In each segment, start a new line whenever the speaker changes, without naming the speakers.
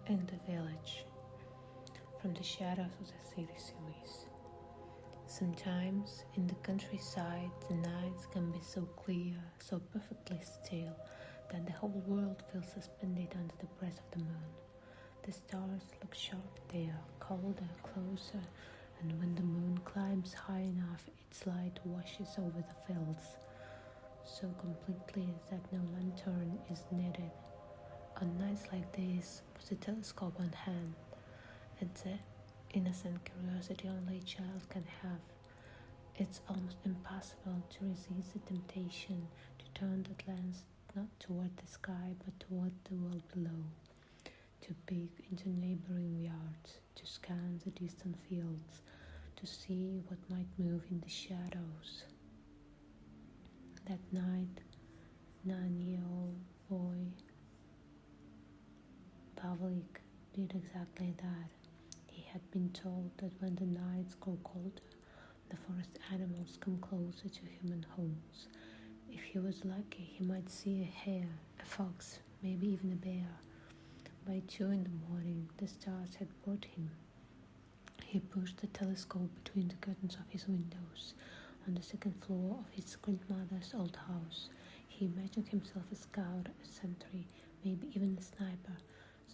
In the village, from the shadows of the city series. Sometimes in the countryside, the nights can be so clear, so perfectly still, that the whole world feels suspended under the breath of the moon. The stars look sharp there, colder, closer, and when the moon climbs high enough, its light washes over the fields, so completely that no lantern is needed. On nights like this, with a telescope on hand, it's the innocent curiosity only a child can have. It's almost impossible to resist the temptation to turn that lens not toward the sky but toward the world below, to peek into neighboring yards, to scan the distant fields, to see what might move in the shadows. That night, 9-year-old boy Pavlik did exactly that. He had been told that when the nights grow colder, the forest animals come closer to human homes. If he was lucky, he might see a hare, a fox, maybe even a bear. By 2 in the morning, the stars had brought him. He pushed the telescope between the curtains of his windows. On the second floor of his grandmother's old house, he imagined himself a scout, a sentry, maybe even a sniper.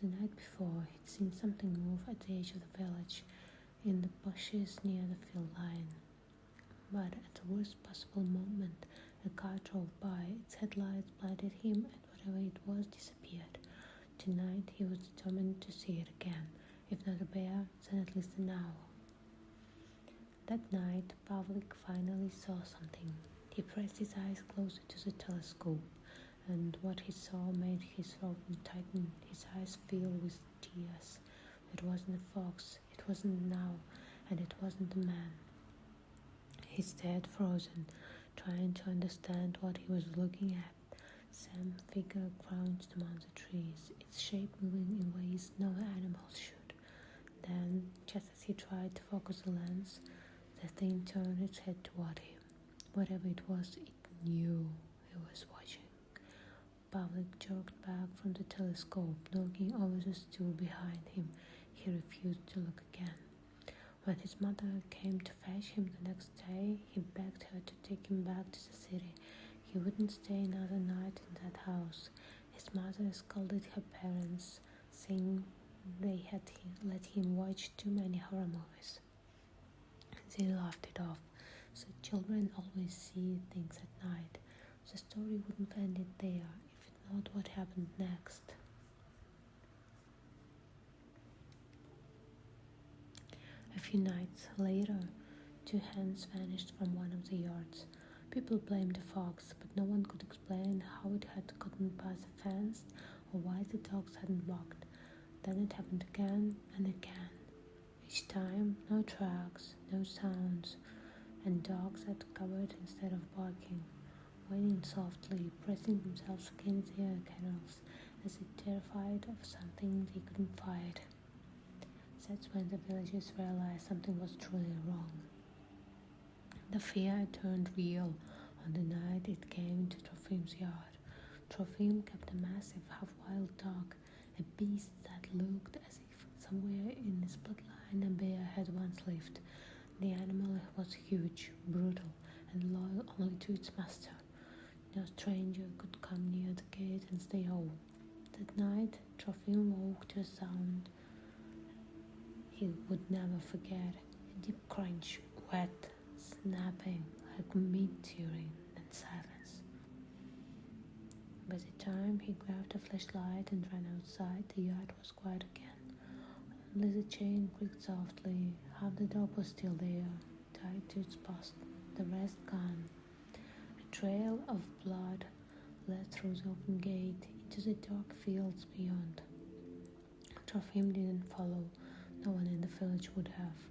The night before, he'd seen something move at the edge of the village, in the bushes near the field line. But at the worst possible moment, a car drove by, its headlights blinded him, and whatever it was disappeared. Tonight he was determined to see it again, if not a bear, then at least an owl. That night, Pavlik finally saw something. He pressed his eyes closer to the telescope, and what he saw made his throat tighten, his eyes fill with tears. It wasn't a fox, it wasn't an owl, and it wasn't a man. He stared frozen, trying to understand what he was looking at. Some figure crouched among the trees, its shape moving in ways no animal should. Then, just as he tried to focus the lens, the thing turned its head toward him. Whatever it was, it knew he was watching. Pavlik jerked back from the telescope, knocking over the stool behind him. He refused to look again. When his mother came to fetch him the next day, he begged her to take him back to the city. He wouldn't stay another night in that house. His mother scolded her parents, saying they had let him watch too many horror movies. They laughed it off. So children always see things at night. The story wouldn't end it there, if it not what happened next. A few nights later, 2 hens vanished from one of the yards. People blamed the fox, but no one could explain how it had gotten past the fence or why the dogs hadn't barked. Then it happened again and again. Each time, no tracks, no sounds, and dogs had covered instead of barking, whining softly, pressing themselves against their kennels as if terrified of something they couldn't fight. That's when the villagers realized something was truly wrong. The fear turned real on the night it came to Trofim's yard. Trofim kept a massive half-wild dog, a beast that looked as if somewhere in his bloodline a bear had once lived. The animal was huge, brutal, and loyal only to its master. No stranger could come near the gate and stay home. That night, Trofim woke to a sound he would never forget, a deep crunch, wet, snapping, like meat tearing, and silence. By the time he grabbed a flashlight and ran outside, the yard was quiet again. Only the chain creaked softly, half the dog was still there, tied to its post, the rest gone. A trail of blood led through the open gate into the dark fields beyond. Trofim didn't follow. No one in the village would have.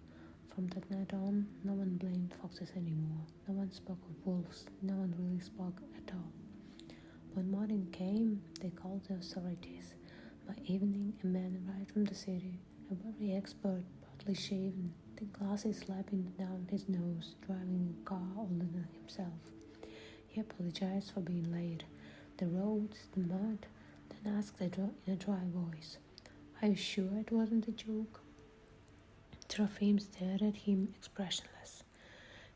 From that night on, no one blamed foxes anymore. No one spoke of wolves. No one really spoke at all. When morning came, they called the authorities. By evening, a man arrived from the city, a very expert, partly shaven, the glasses slapping down his nose, driving a car older than himself. He apologized for being late. The roads, the mud, then asked in a dry voice, Are you sure it wasn't a joke? Trofim stared at him expressionless.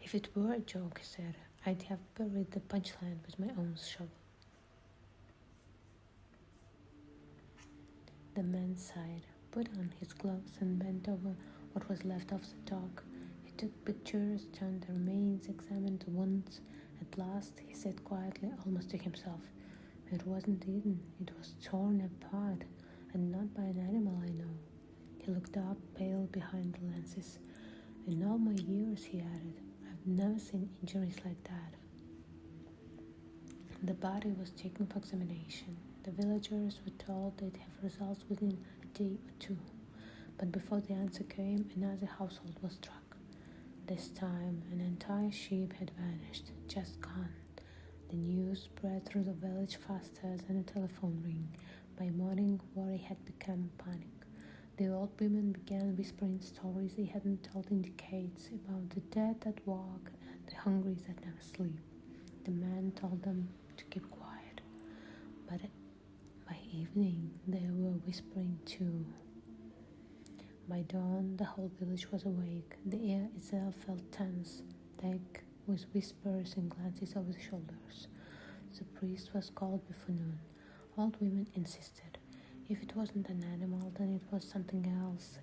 If it were a joke, he said, I'd have buried the punchline with my own shovel. The man sighed, put on his gloves and bent over what was left of the dog. He took pictures, turned the remains, examined the wounds. At last, he said quietly, almost to himself, it wasn't eaten, it was torn apart, and not by an animal I know. He looked up, pale behind the lenses. In all my years, he added, I've never seen injuries like that. The body was taken for examination. The villagers were told they'd have results within a day or two. But before the answer came, another household was struck. This time, an entire sheep had vanished, just gone. The news spread through the village faster than a telephone ring. By morning, worry had become panic. The old women began whispering stories they hadn't told in decades about the dead that walk and the hungry that never sleep. The man told them to keep quiet, but by evening they were whispering too. By dawn, the whole village was awake. The air itself felt tense, thick with whispers and glances over the shoulders. The priest was called before noon. Old women insisted. If it wasn't an animal, then it was something else,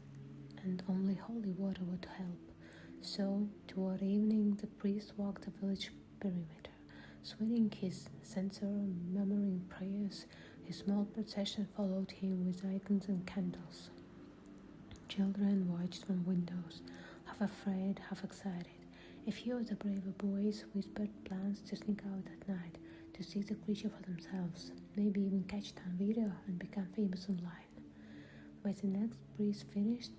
and only holy water would help. So, toward evening, the priest walked the village perimeter, swinging his censer, murmuring prayers. A small procession followed him with icons and candles. Children watched from windows, half afraid, half excited. A few of the braver boys whispered plans to sneak out at night, to see the creature for themselves, maybe even catch it on video and become famous online. By the next priest finished,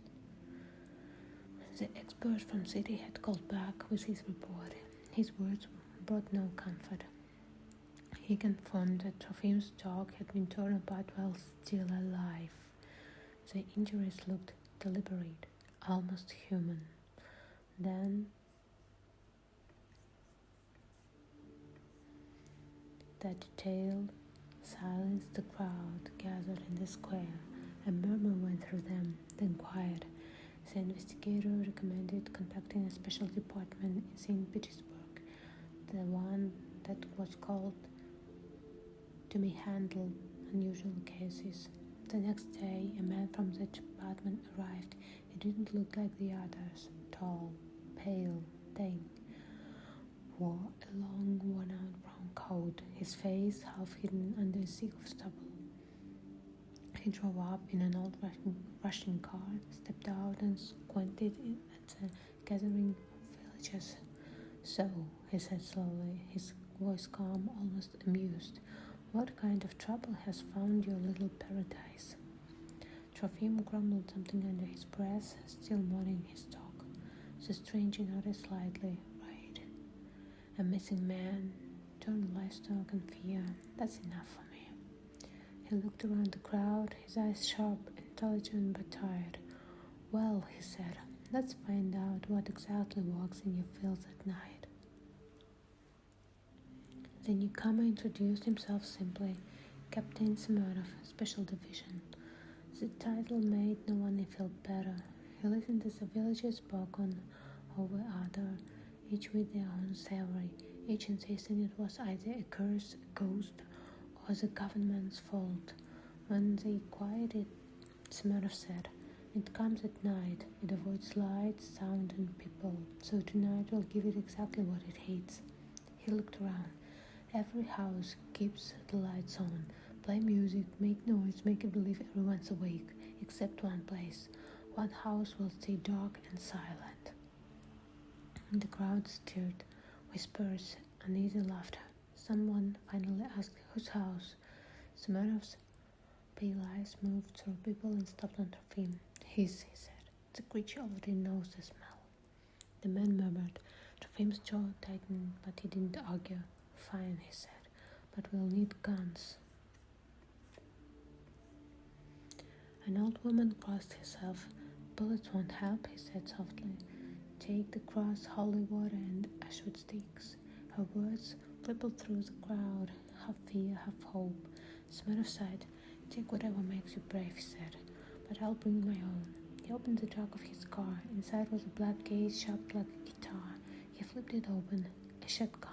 the expert from city had called back with his report. His words brought no comfort. He confirmed that Trofim's dog had been torn apart while still alive. The injuries looked deliberate, almost human. Then that detail silenced the crowd gathered in the square. A murmur went through them, then quiet. The investigator recommended contacting a special department in St. Petersburg, the one that was called to handle unusual cases. The next day, a man from the department arrived. He didn't look like the others, tall, pale, thin, wore a long, worn-out brown coat, his face half hidden under a sea of stubble. He drove up in an old Russian car, stepped out and squinted at the gathering of villagers. So, he said slowly, his voice calm, almost amused, what kind of trouble has found your little paradise? Trofim grumbled something under his breath, still mourning his dog. The stranger nodded slightly. Right. A missing man, torn livestock and fear. That's enough for me. He looked around the crowd, his eyes sharp, intelligent but tired. Well, he said, let's find out what exactly walks in your fields at night. The newcomer introduced himself simply, Captain Smirnov, Special Division. The title made no one feel better. He listened as the villagers spoke on over other, each with their own theory, each insisting it was either a curse, a ghost, or the government's fault. When they quieted, Smirnov said, it comes at night, it avoids light, sound, and people, so tonight we'll give it exactly what it hates. He looked around. Every house keeps the lights on, play music, make noise, make it believe everyone's awake, except one place. One house will stay dark and silent. The crowd stirred, whispers, uneasy laughter. Someone finally asked whose house. Smirnov's pale eyes moved through people and stopped on Trofim. His, he said. The creature already knows the smell. The man murmured. Trofim's jaw tightened, but he didn't argue. Fine, he said, but we'll need guns. An old woman crossed herself. Bullets won't help, he said softly. Take the cross, holy water, and ashwood sticks. Her words rippled through the crowd, half fear, half hope. Smirnov sighed. Take whatever makes you brave, he said, but I'll bring my own. He opened the trunk of his car. Inside was a black case shaped like a guitar. He flipped it open. A shotgun.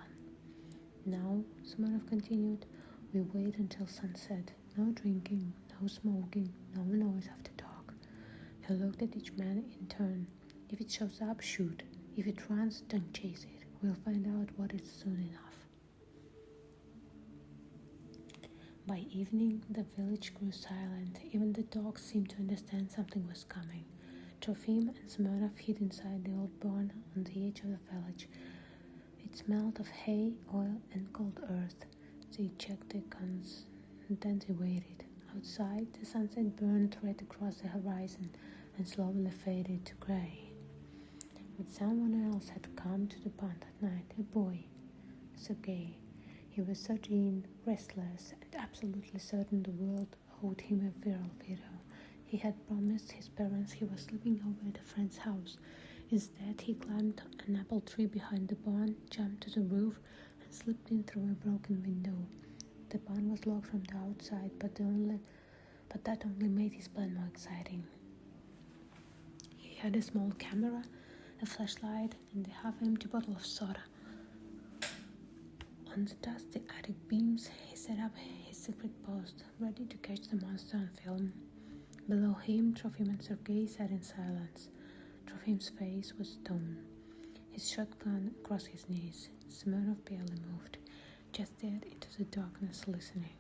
Now, Smirnov continued, we wait until sunset. No drinking, no smoking, no noise after dark. He looked at each man in turn. If it shows up, shoot. If it runs, don't chase it. We'll find out what it's soon enough. By evening, the village grew silent. Even the dogs seemed to understand something was coming. Trofim and Smirnov hid inside the old barn on the edge of the village. It smelled of hay, oil, and cold earth. They checked their guns, and then they waited. Outside, the sunset burned red across the horizon and slowly faded to grey. But someone else had come to the barn that night, a boy, Sergei. He was 13, restless, and absolutely certain the world owed him a virile widow. He had promised his parents he was sleeping over at a friend's house. Instead, he climbed an apple tree behind the barn, jumped to the roof, and slipped in through a broken window. The barn was locked from the outside, but that only made his plan more exciting. He had a small camera, a flashlight, and a half-empty bottle of soda. On the dusty attic beams, he set up his secret post, ready to catch the monster on film. Below him, Trofim and Sergei sat in silence. Trofim's face was stone, his shotgun across his knees. Smirnov barely moved, just stared into the darkness, listening.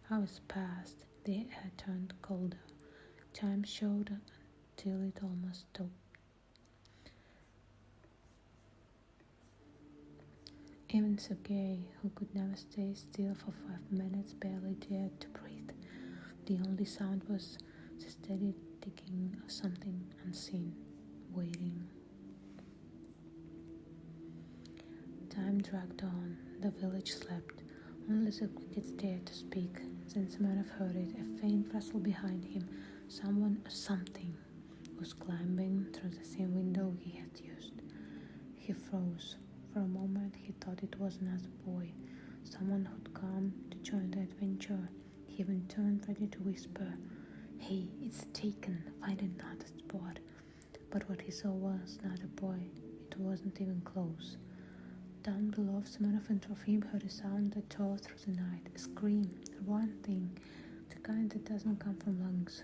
Hours passed, the air turned colder. Time showed until it almost stopped. Even Sergei, who could never stay still for 5 minutes, barely dared to breathe. The only sound was the steady ticking of something unseen, waiting. Time dragged on. The village slept. Only the crickets dared to speak. Then Smirnov heard it, a faint rustle behind him. Someone or something was climbing through the same window he had used. He froze. For a moment he thought it was another boy, someone who'd come to join the adventure. He even turned ready to whisper, "Hey, it's taken, find another spot." But what he saw was not a boy. It wasn't even close. Down below, Smirnov and Trofim heard a sound that tore through the night, a scream, one thing, the kind that doesn't come from lungs,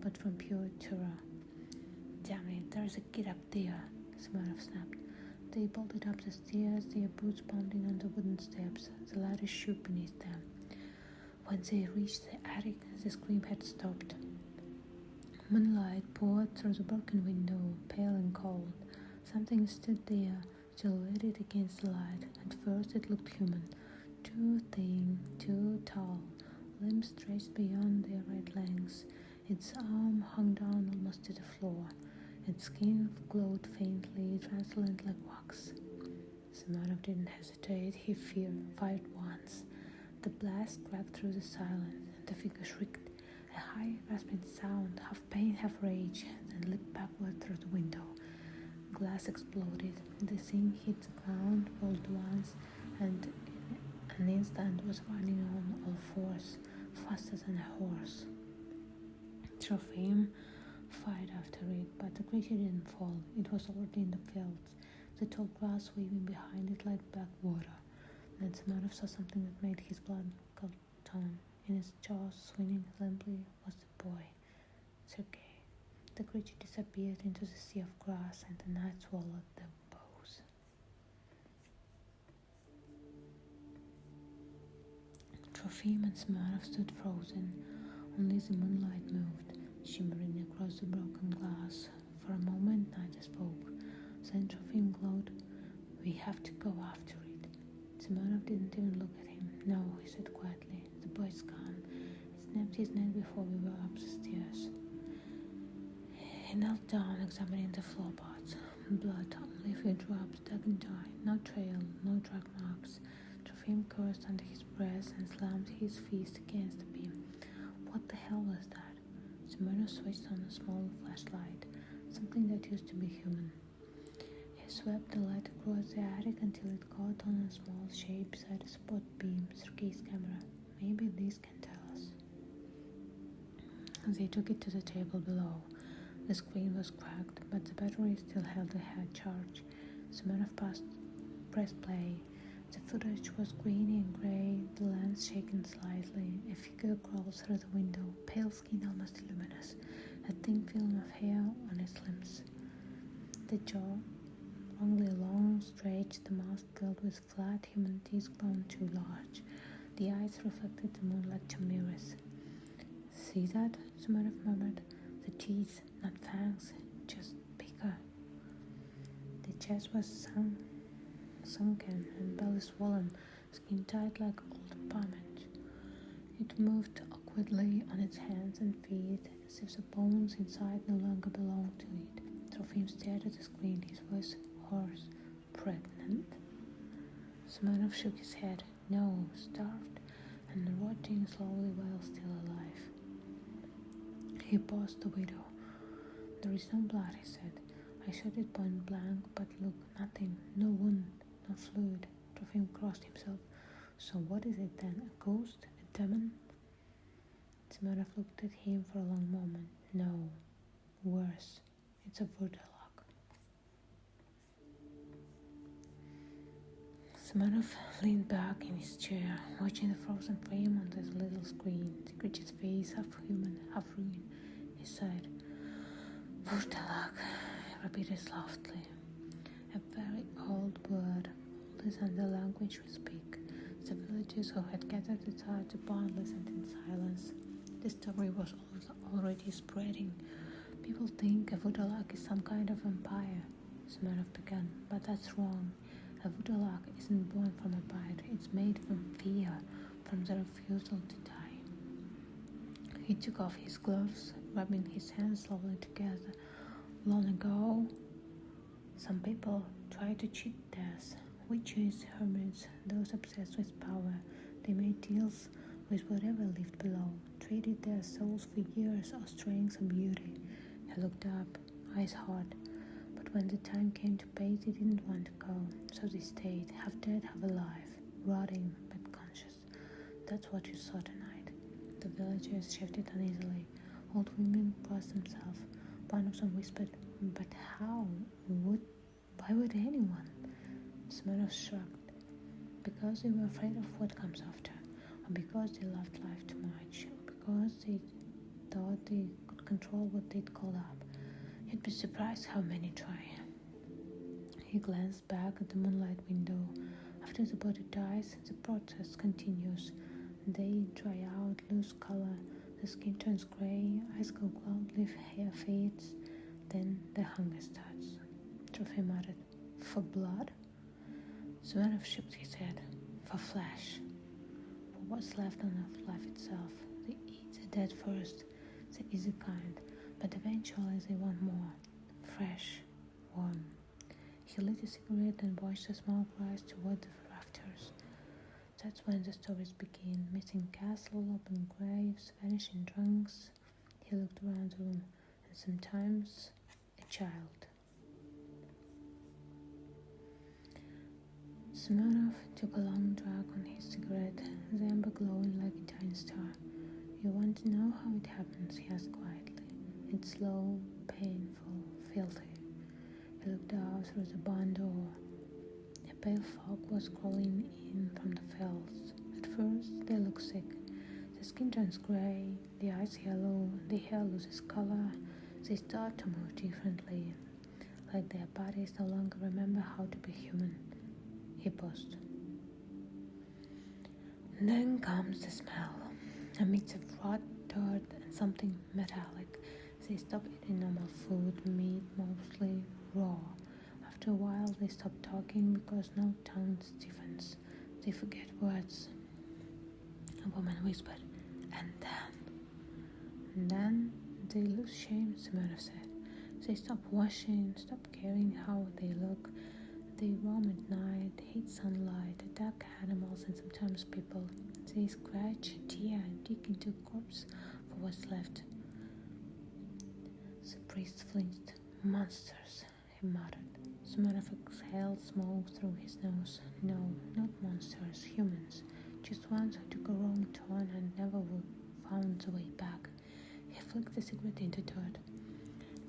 but from pure terror. "Damn it, there's a kid up there," Smirnov snapped. They bolted up the stairs, their boots pounding on the wooden steps. The ladder shook beneath them. When they reached the attic, the scream had stopped. Moonlight poured through the broken window, pale and cold. Something stood there, silhouetted against the light. At first it looked human. Too thin, too tall, limbs stretched beyond their right lengths. Its arm hung down almost to the floor. Its skin glowed faintly, translucent like wax. Smirnov didn't hesitate. He fired once. The blast cracked through the silence. The figure shrieked, a high, rasping sound, half pain, half rage, then leaped backward through the window. Glass exploded. The thing hit the ground, rolled once, and in an instant was running on all fours, faster than a horse. Trofim fired after it, but the creature didn't fall. It was already in the fields, the tall grass waving behind it like black water. Then Smirnov saw something that made his blood turn. In his jaws, swinging limply, was the boy, Sergei. The creature disappeared into the sea of grass, and the night swallowed the bows. Trofim and Smirnov stood frozen. Only the moonlight moved, shimmering across the broken glass. For a moment neither spoke. Then Trofim glowed, "We have to go after it." Smirnov didn't even look at him. "No," he said quietly. "The boy's gone. It snapped his neck before we were up the stairs." He knelt down, examining the floorboards. Blood, only a few drops, dug and dry. No trail, no drag marks. Trofim cursed under his breath and slammed his fist against the beam. What the hell was that? Smirnov switched on a small flashlight, something that used to be human. He swept the light across the attic until it caught on a small shape beside a support beam, Sergei's camera. Maybe this can tell us. They took it to the table below. The screen was cracked, but the battery still held a head charge. Semenov pressed play. The footage was grainy and grey, the lens shaking slightly. A figure crawled through the window, pale skin almost luminous, a thin film of hair on its limbs. The jaw, wrongly long, straight, the mouth filled with flat human teeth grown too large. The eyes reflected the moonlight to mirrors. "See that?" Semenov murmured. "The teeth, not fangs, just bigger." The chest was sunken and belly swollen, skin tight like old plumage. It moved awkwardly on its hands and feet, as if the bones inside no longer belonged to it. Trofim stared at the screen, his voice hoarse. "Pregnant?" Semenov shook his head. "No, starved, and rotting slowly while still alive." He paused the widow. "There is no blood," he said. "I shot it point blank, but look, nothing, no wound, no fluid." Trofim crossed himself. "So what is it then? A ghost? A demon?" Semenov looked at him for a long moment. "No, worse. It's a Vurdalak." Semenov leaned back in his chair, watching the frozen frame on the little screen. The creature's face, half human, half ruin. He sighed. "Vurdalak," he repeated softly. "A very old word, older than the language we speak." The villagers who had gathered outside the barn listened in silence. The story was already spreading. "People think a Vurdalak is some kind of vampire," Semenov began, "but that's wrong. A Vurdalak isn't born from a bite, it's made from fear, from the refusal to die." He took off his gloves, rubbing his hands slowly together. "Long ago, some people tried to cheat death. Witches, hermits, those obsessed with power. They made deals with whatever lived below, traded their souls for years or strength or beauty." He looked up, eyes hard. "But when the time came to pay, they didn't want to go, so they stayed, half dead, half alive, rotting but conscious. That's what you saw tonight." The villagers shifted uneasily. Old women crossed themselves. One of them whispered, "But how? Why would anyone?" Semenov shrugged. "Because they were afraid of what comes after, or because they loved life too much, or because they thought they could control what they'd called up. You'd be surprised how many try." He glanced back at the moonlight window. "After the body dies, the process continues. They dry out, lose color, the skin turns grey, eyes go cloudly, hair fades. Then the hunger starts." Trofim muttered, "For blood?" Semenov shook his head. "For flesh. For what's left of life itself. They eat the dead first, the easy kind, but eventually they want more. Fresh, warm." He lit a cigarette and watched the smoke rise toward the rafters. That's when the stories begin. Missing castle, open graves, vanishing drunks. He looked around the room, and sometimes a child. Semenov took a long drag on his cigarette, the amber glowing like a tiny star. "You want to know how it happens?" he asked quietly. "It's slow, painful, filthy." He looked out through the barn door. A pale fog was crawling in from the fells. At first they look sick. The skin turns grey, the eyes yellow, the hair loses color. They start to move differently, like their bodies no longer remember how to be human. He paused. Then comes the smell, a mix of rot, dirt, and something metallic. They stop eating normal food, meat mostly raw. After a while they stop talking because no tongue stiffens. They forget words. A woman whispered, And then they lose shame," Semenov said. "They stop washing, stop caring how they look. They roam at night, hate sunlight, attack animals and sometimes people. They scratch, tear, and dig into a corpse for what's left." The priest flinched. "Monsters," he muttered. Semenov exhaled smoke through his nose. "No, not monsters, humans. Just ones who took a wrong turn and never would found the way back." He flick the cigarette into dirt.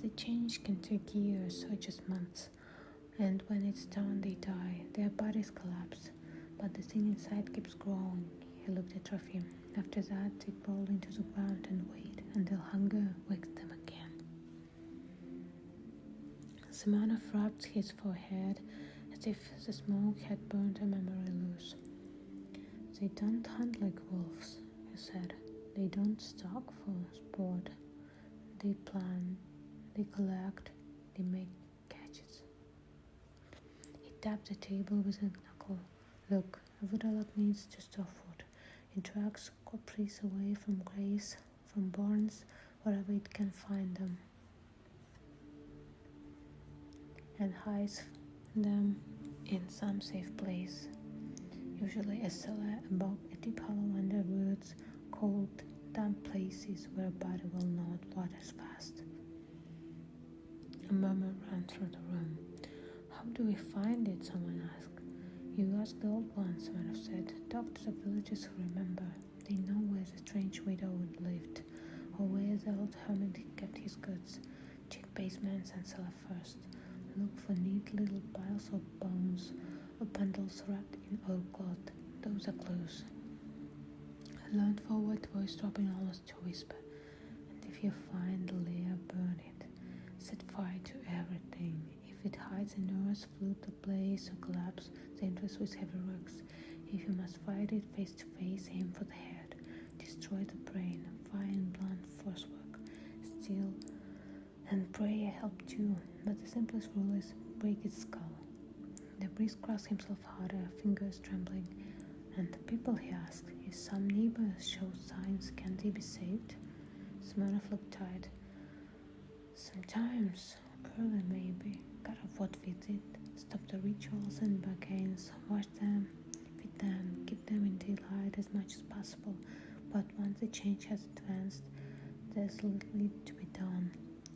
The change can take years or just months, and when it's done, they die. Their bodies collapse, but the thing inside keeps growing. He looked at Rafi. After that, they crawl into the ground and wait until hunger wakes them again. Simonov rubbed his forehead as if the smoke had burned a memory loose. They don't hunt like wolves, he said. They don't stalk for sport. They plan, they collect, they make catches. He tapped the table with a knuckle. Look, a Vodalak needs to store food. It drags corpses away from graves, from barns, wherever it can find them, and hides them in some safe place, usually a cellar above a deep hollow under roots, cold, damp places where a body will not waters fast. A murmur ran through the room. How do we find it? Someone asked. You ask the old ones, Smirnov said. Talk to the villagers who remember. They know where the strange widow lived, or where the old hermit kept his goods. Check basements and cellar first. Look for neat little piles of bones or bundles wrapped in oilcloth. Those are clues. He leaned forward, voice dropping almost to a whisper. And if you find the lair, burn it. Set fire to everything. If it hides in earth, float to blaze or collapse, the entrance with heavy rocks. If you must fight it face to face, aim for the head. Destroy the brain. Fire in blunt force work. Steal and pray I help too, but the simplest rule is break its skull. The priest crossed himself harder, fingers trembling. And the people, he asked, if some neighbors show signs, can they be saved? Smirnov looked tired. Sometimes, early maybe, cut off what fits it, stop the rituals and bargains, wash them, feed them, keep them in daylight as much as possible. But once the change has advanced, there's little to be done.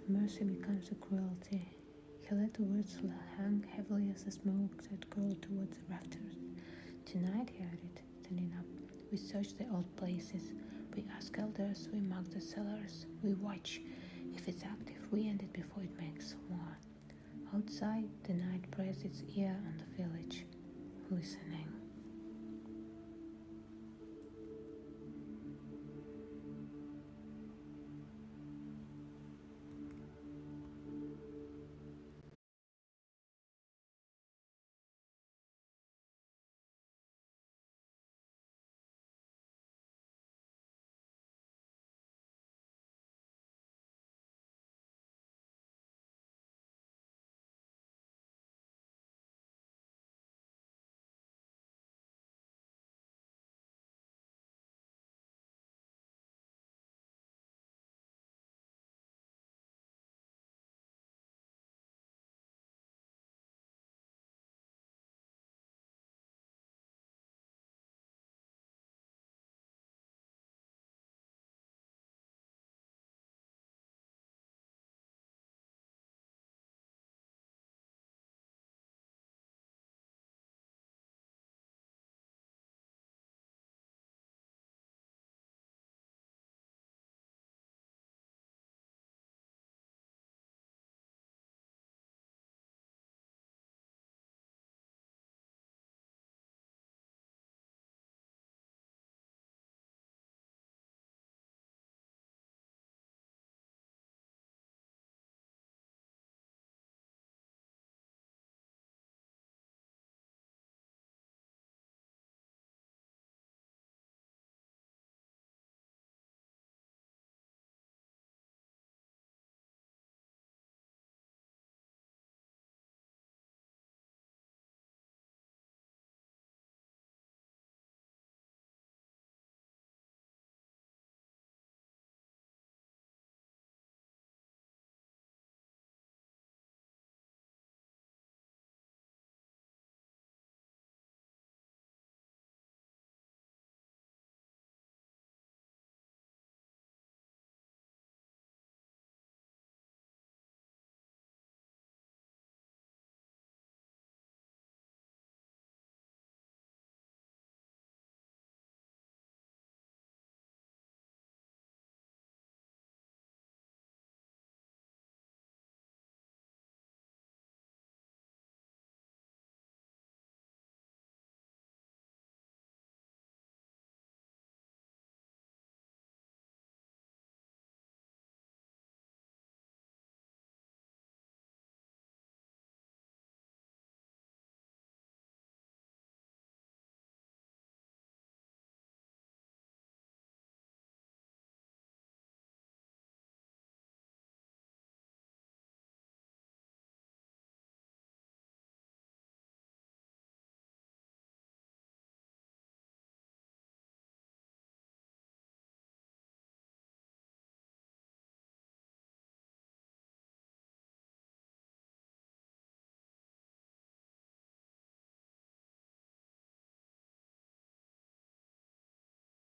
Mercy becomes a cruelty. He let the words hang heavily as the smoke that curled towards the rafters. Tonight, he added, standing up, we search the old places. We ask elders, we mark the cellars, we watch. If it's active, we end it before it makes war. Outside, the night pressed its ear on the village, listening.